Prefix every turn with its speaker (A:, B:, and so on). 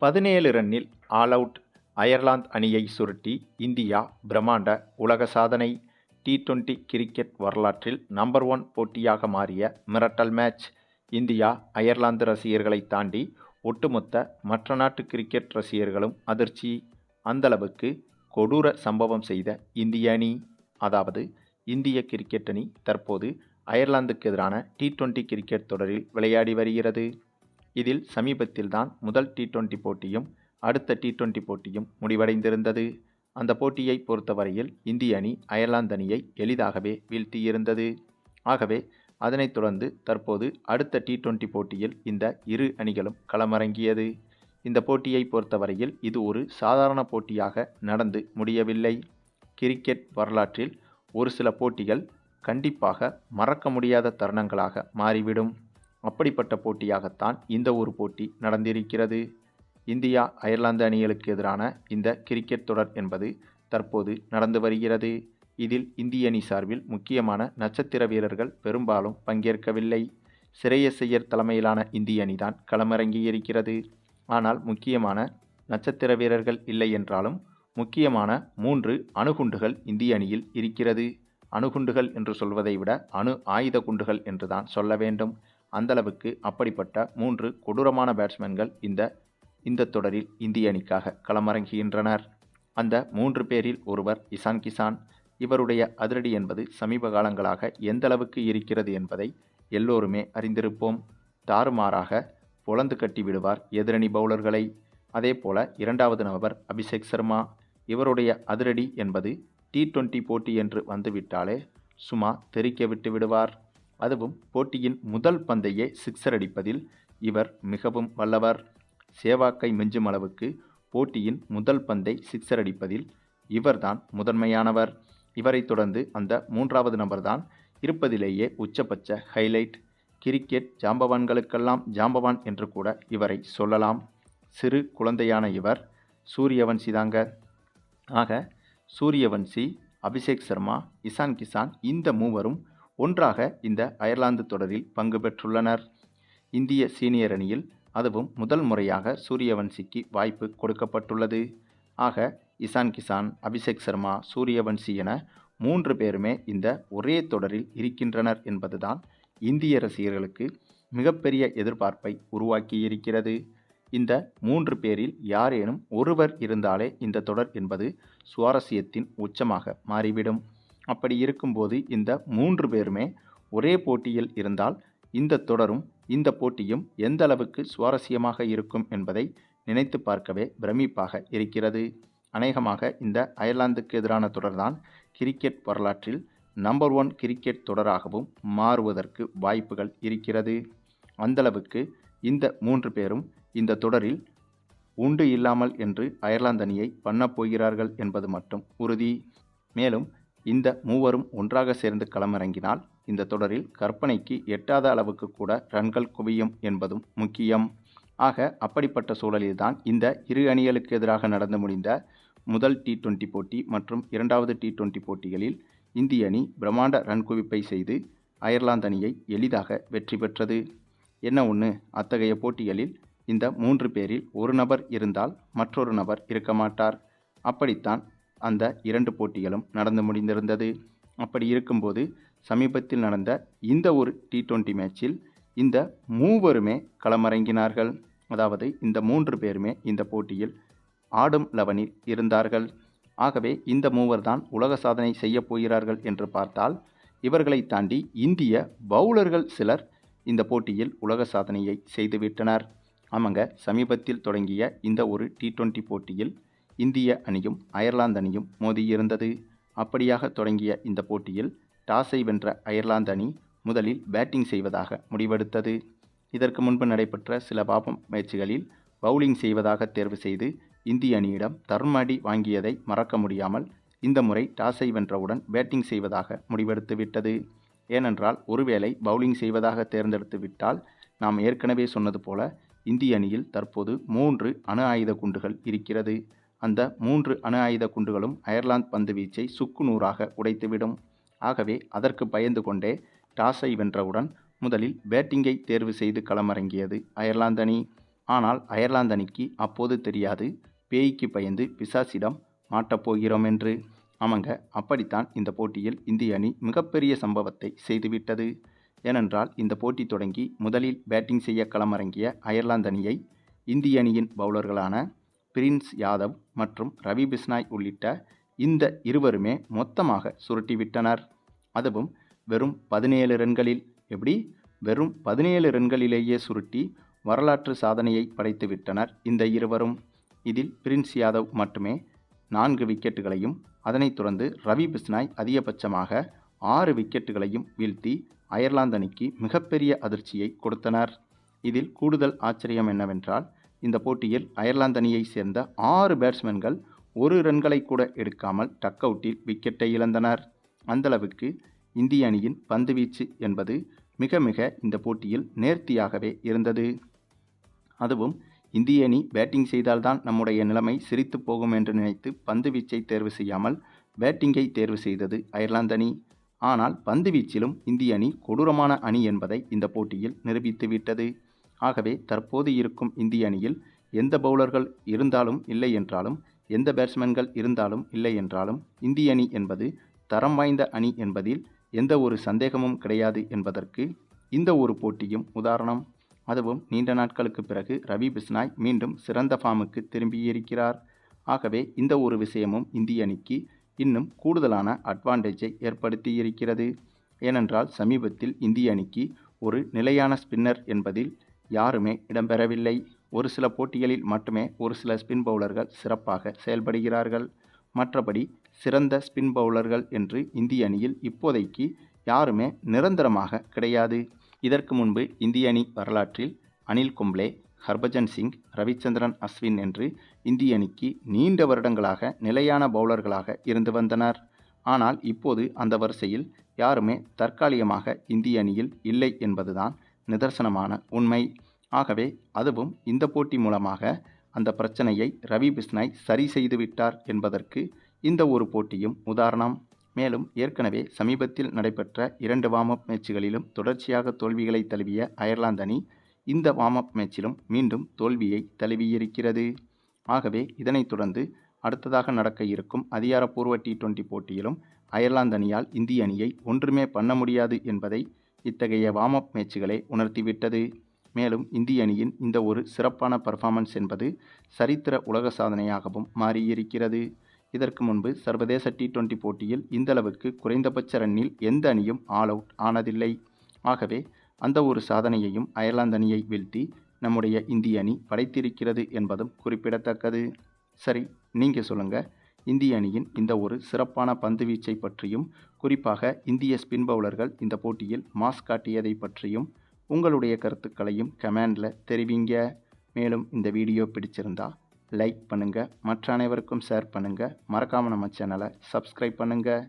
A: 17 ரன்னில் all out Ireland அணியை சுருட்டி India பிரம்மாண்ட உலக சாதனை. டி20 கிரிக்கெட் வரலாற்றில் நம்பர் 1 போட்டியாக மாறிய மிரட்டல் மேட்ச். இந்தியா அயர்லாந்து ரசிகர்களை தாண்டி ஒட்டுமொத்த மற்ற நாட்டு கிரிக்கெட் ரசிகர்களும் அதிர்ச்சி. அந்தளவுக்கு கொடூர சம்பவம் செய்த இந்திய அணி, அதாவது இந்திய கிரிக்கெட் அணி தற்போது அயர்லாந்துக்கு எதிரான டி20 கிரிக்கெட் தொடரில் விளையாடி வருகிறது. இதில் சமீபத்தில்தான் முதல் டி20 போட்டியும் அடுத்த டி20 போட்டியும் முடிவடைந்திருந்தது. அந்த போட்டியை பொறுத்தவரையில் இந்திய அணி அயர்லாந்து அணியை எளிதாகவே வீழ்த்தியிருந்தது. ஆகவே அதனைத் தொடர்ந்து தற்போது அடுத்த டி20 போட்டியில் இந்த இரு அணிகளும் களமிறங்கியது. இந்த போட்டியை பொறுத்தவரையில் இது ஒரு சாதாரண போட்டியாக நடந்து முடியவில்லை. கிரிக்கெட் வரலாற்றில் ஒரு சில போட்டிகள் கண்டிப்பாக மறக்க முடியாத தருணங்களாக மாறிவிடும். அப்படிப்பட்ட போட்டியாகத்தான் இந்த ஒரு போட்டி நடந்திருக்கிறது. இந்தியா அயர்லாந்து அணிகளுக்கு எதிரான இந்த கிரிக்கெட் தொடர் என்பது தற்போது நடந்து வருகிறது. இதில் இந்திய அணி சார்பில் முக்கியமான நட்சத்திர வீரர்கள் பெரும்பாலும் பங்கேற்கவில்லை. ஸ்ரேயஸ் ஐயர் தலைமையிலான இந்திய அணிதான் களமிறங்கியிருக்கிறது. ஆனால் முக்கியமான நட்சத்திர வீரர்கள் இல்லை என்றாலும் முக்கியமான 3 அணுகுண்டுகள் இந்திய அணியில் இருக்கிறது. அணுகுண்டுகள் என்று சொல்வதை விட அணு ஆயுத குண்டுகள் என்றுதான் சொல்ல வேண்டும். அந்தளவுக்கு அப்படிப்பட்ட 3 கொடூரமான பேட்ஸ்மேன்கள் இந்த தொடரில் இந்திய அணிக்காக களமிறங்குகின்றனர். அந்த 3 பேரில் ஒருவர் இசான் கிசான். இவருடைய அதிரடி என்பது சமீப காலங்களாக எந்தளவுக்கு இருக்கிறது என்பதை எல்லோருமே அறிந்திருப்போம். தாறுமாறாக பொளந்து கட்டி விடுவார் எதிரணி பவுலர்களை. அதே போல 2வது நபர் அபிஷேக் சர்மா. இவருடைய அதிரடி என்பது டி20 போட்டி என்று வந்துவிட்டாலே சும்மா தெறிக்க விட்டு விடுவார். அதுவும் போட்டியின் முதல் பந்தையே சிக்ஸர் அடிப்பதில் இவர் மிகவும் வல்லவர். சேவாக்கை மிஞ்சும் அளவுக்கு போட்டியின் முதல் பந்தை சிக்ஸர் அடிப்பதில் இவர்தான் முதன்மையானவர். இவரை தொடர்ந்து அந்த 3வது நபர்தான் இருப்பதிலேயே உச்சபட்ச ஹைலைட். கிரிக்கெட் ஜாம்பவான்களுக்கெல்லாம் ஜாம்பவான் என்று கூட இவரை சொல்லலாம். சிறு குழந்தையான இவர் சூரியவன்சி தாங்க. ஆக சூரியவன்சி, அபிஷேக் சர்மா, இசான் கிசான் இந்த மூவரும் ஒன்றாக இந்த அயர்லாந்து தொடரில் பங்கு பெற்றுள்ளனர். இந்திய சீனியர் அணியில் அதுவும் முதல் முறையாக சூரியவன்சிக்கு வாய்ப்பு கொடுக்கப்பட்டுள்ளது. ஆக இசான் கிசான், அபிஷேக் சர்மா, சூரியவன்சி என 3 பேருமே இந்த ஒரே தொடரில் இருக்கின்றனர் என்பதுதான் இந்திய ரசிகர்களுக்கு மிகப்பெரிய எதிர்பார்ப்பை உருவாக்கியிருக்கிறது. இந்த 3 பேரில் யாரேனும் ஒருவர் இருந்தாலே இந்த தொடர் என்பது சுவாரஸ்யத்தின் உச்சமாக மாறிவிடும். அப்படி இருக்கும்போது இந்த 3 பேருமே ஒரே போட்டியில் இருந்தால் இந்த தொடரும் இந்த போட்டியும் எந்த அளவுக்கு சுவாரஸ்யமாக இருக்கும் என்பதை நினைத்து பார்க்கவே பிரமிப்பாக இருக்கிறது. அநேகமாக இந்த அயர்லாந்துக்கு எதிரான தொடர்தான் கிரிக்கெட் வரலாற்றில் நம்பர் 1 கிரிக்கெட் தொடராகவும் மாறுவதற்கு வாய்ப்புகள் இருக்கிறது. அந்தளவுக்கு இந்த 3 பேரும் இந்த தொடரில் உண்டு இல்லாமல் என்று அயர்லாந்து அணியை பண்ணப் போகிறார்கள் என்பது மட்டும் உறுதி. மேலும் இந்த மூவரும் ஒன்றாக சேர்ந்து களமிறங்கினால் இந்த தொடரில் கற்பனைக்கு எட்டாத அளவுக்கு கூட ரன்கள் குவியும் என்பதும் முக்கியம். ஆக அப்படிப்பட்ட சூழலில்தான் இந்த இரு அணிகளுக்கு எதிராக நடந்து முடிந்த முதல் டி20 போட்டி மற்றும் 2வது டி20 போட்டிகளில் இந்திய அணி பிரம்மாண்ட ரன் குவிப்பை செய்து அயர்லாந்து அணியை எளிதாக வெற்றி பெற்றது. என்ன ஒன்று, அத்தகைய போட்டிகளில் இந்த 3 பேரில் ஒரு நபர் இருந்தால் மற்றொரு நபர் இருக்க மாட்டார். அப்படித்தான் அந்த 2 போட்டிகளும் நடந்து முடிந்திருந்தது. அப்படி இருக்கும்போது சமீபத்தில் நடந்த இந்த ஒரு டி20 மேட்சில் இந்த மூவருமே களமிறங்கினார்கள். அதாவது இந்த 3 பேருமே இந்த போட்டியில் ஆடும் 11இல் இருந்தார்கள். ஆகவே இந்த மூவர் தான் உலக சாதனை செய்ய போகிறார்கள் என்று பார்த்தால் இவர்களை தாண்டி இந்திய பவுலர்கள் சிலர் இந்த போட்டியில் உலக சாதனையை செய்துவிட்டனர். ஆமாங்க, சமீபத்தில் தொடங்கிய இந்த ஒரு டி20 போட்டியில் இந்திய அணியும் அயர்லாந்து அணியும் மோதியிருந்தது. அப்படியாக தொடங்கிய இந்த போட்டியில் டாஸை வென்ற அயர்லாந்து அணி முதலில் பேட்டிங் செய்வதாக முடிவெடுத்தது. இதற்கு முன்பு நடைபெற்ற சில மேட்சுகளில் பவுலிங் செய்வதாக தேர்வு செய்து இந்திய அணியிடம் தர்மடி வாங்கியதை மறக்க முடியாமல் இந்த முறை டாஸை வென்றவுடன் பேட்டிங் செய்வதாக முடிவெடுத்து விட்டது. ஏனென்றால் ஒருவேளை பவுலிங் செய்வதாக தேர்ந்தெடுத்து விட்டால் நாம் ஏற்கனவே சொன்னது போல இந்திய அணியில் தற்போது 3 அணு ஆயுத குண்டுகள் இருக்கிறது. அந்த 3 அணு ஆயுத குண்டுகளும் அயர்லாந்து பந்து வீச்சை சுக்குநூறாக உடைத்துவிடும். ஆகவே அதற்கு பயந்து கொண்டே டாஸை வென்றவுடன் முதலில் பேட்டிங்கை தேர்வு செய்து களமிறங்கியது அயர்லாந்து அணி. ஆனால் அயர்லாந்து அணிக்கு அப்போது தெரியாது பேய்க்கு பயந்து பிசாசிடம் மாட்டப்போகிறோம் என்று. ஆமாங்க, அப்படித்தான் இந்த போட்டியில் இந்திய அணி மிகப்பெரிய சம்பவத்தை செய்துவிட்டது. ஏனென்றால் இந்த போட்டி தொடங்கி முதலில் பேட்டிங் செய்ய களமிறங்கிய அயர்லாந்து அணியை இந்திய அணியின் பவுலர்களான பிரின்ஸ் யாதவ் மற்றும் ரவி பிஷ்னாய் உள்ளிட்ட இந்த இருவருமே மொத்தமாக சுருட்டிவிட்டனர். அதுவும் வெறும் 17 ரன்களில். வெறும் 17 ரன்களிலேயே சுருட்டி வரலாற்று சாதனையை படைத்துவிட்டனர் இந்த இருவரும். இதில் பிரின்ஸ் யாதவ் மட்டுமே 4 விக்கெட்டுகளையும் அதனைத் தொடர்ந்து ரவி பிஷ்னாய் அதிகபட்சமாக 6 விக்கெட்டுகளையும் வீழ்த்தி அயர்லாந்து அணிக்கு மிகப்பெரிய அதிர்ச்சியை கொடுத்தனர். இதில் கூடுதல் ஆச்சரியம் என்னவென்றால், இந்த போட்டியில் அயர்லாந்து அணியை சேர்ந்த 6 பேட்ஸ்மேன்கள் 1 ரன்களை கூட எடுக்காமல் டக் அவுட்டில் விக்கெட்டை இழந்தனர். அந்தளவுக்கு இந்திய அணியின் பந்துவீச்சு என்பது மிக மிக இந்த போட்டியில் நேர்த்தியாகவே இருந்தது. அதுவும் இந்திய அணி பேட்டிங் செய்தால்தான் நம்முடைய நிலைமை சிரித்து போகும் என்று நினைத்து பந்து வீச்சை தேர்வு செய்யாமல் பேட்டிங்கை தேர்வு செய்தது அயர்லாந்து அணி. ஆனால் பந்து வீச்சிலும் இந்திய அணி கொடூரமான அணி என்பதை இந்த போட்டியில் நிரூபித்துவிட்டது. ஆகவே தற்போது இருக்கும் இந்திய அணியில் எந்த பவுலர்கள் இருந்தாலும் இல்லை என்றாலும், எந்த பேட்ஸ்மேன்கள் இருந்தாலும் இல்லை என்றாலும், இந்திய அணி என்பது தரம் வாய்ந்த அணி என்பதில் எந்த ஒரு சந்தேகமும் கிடையாது என்பதற்கு இந்த ஒரு போட்டியும் உதாரணம். அதுவும் நீண்ட நாட்களுக்கு பிறகு ரவி பிஷ்னாய் மீண்டும் சிறந்த ஃபார்முக்கு திரும்பியிருக்கிறார். ஆகவே இந்த ஒரு விஷயமும் இந்திய அணிக்கு இன்னும் கூடுதலான அட்வான்டேஜை ஏற்படுத்தியிருக்கிறது. ஏனென்றால் சமீபத்தில் இந்திய அணிக்கு ஒரு நிலையான ஸ்பின்னர் என்பதில் யாருமே இடம்பெறவில்லை. ஒரு சில போட்டிகளில் மட்டுமே ஒரு சில ஸ்பின் பவுலர்கள் சிறப்பாக செயல்படுகிறார்கள். மற்றபடி சிறந்த ஸ்பின் பவுலர்கள் என்று இந்திய அணியில் இப்போதைக்கு யாருமே நிரந்தரமாக கிடையாது. இதற்கு முன்பு இந்திய அணி வரலாற்றில் அனில் கும்ப்ளே, ஹர்பஜன் சிங், ரவிச்சந்திரன் அஸ்வின் என்று இந்திய அணிக்கு நீண்ட வருடங்களாக நிலையான பவுலர்களாக இருந்து வந்தனர். ஆனால் இப்போது அந்த வரிசையில் யாருமே தற்காலிகமாக இந்திய அணியில் இல்லை என்பதுதான் நிதர்சனமான உண்மை. ஆகவே அதுவும் இந்த போட்டி மூலமாக அந்த பிரச்சனையை ரவி பிஷ்னாய் சரி செய்து விட்டார் என்பதற்கு இந்த ஒரு போட்டியும் உதாரணம். மேலும் ஏற்கனவே சமீபத்தில் நடைபெற்ற 2 வார்ம் அப் மேட்சுகளிலும் தொடர்ச்சியாக தோல்விகளை தழுவிய அயர்லாந்து அணி இந்த வார்ம் அப் மேட்சிலும் மீண்டும் தோல்வியை தழுவியிருக்கிறது. ஆகவே இதனைத் தொடர்ந்து அடுத்ததாக நடக்க இருக்கும் அதிகாரப்பூர்வ T20 போட்டியிலும் அயர்லாந்து அணியால் இந்திய அணியை ஒன்றுமே பண்ண முடியாது என்பதை இத்தகைய வார்ம் அப் மேட்சுகளே உணர்த்திவிட்டது. மேலும் இந்திய அணியின் இந்த ஒரு சிறப்பான பர்ஃபார்மன்ஸ் என்பது சரித்திர உலக சாதனையாகவும் மாறியிருக்கிறது. இதற்கு முன்பு சர்வதேச T20 போட்டியில் இந்தளவுக்கு குறைந்தபட்ச ரன்னில் எந்த அணியும் ஆல் அவுட் ஆனதில்லை. ஆகவே அந்த ஒரு சாதனையையும் அயர்லாந்து அணியை வீழ்த்தி நம்முடைய இந்திய அணி படைத்திருக்கிறது என்பதும் குறிப்பிடத்தக்கது. சரி, நீங்கள் சொல்லுங்கள், இந்திய அணியின் இந்த ஒரு சிறப்பான பந்து வீச்சை பற்றியும் குறிப்பாக இந்திய ஸ்பின் பவுலர்கள் இந்த போட்டியில் மாஸ் காட்டியதை பற்றியும் உங்களுடைய கருத்துக்களையும் கமெண்டில் தெரிவிங்க. மேலும் இந்த வீடியோ பிடிச்சிருந்தா லைக் பண்ணுங்கள், மற்ற அனைவருக்கும் ஷேர் பண்ணுங்கள், மறக்காமல் நம்ம சேனலை சப்ஸ்கிரைப் பண்ணுங்கள்.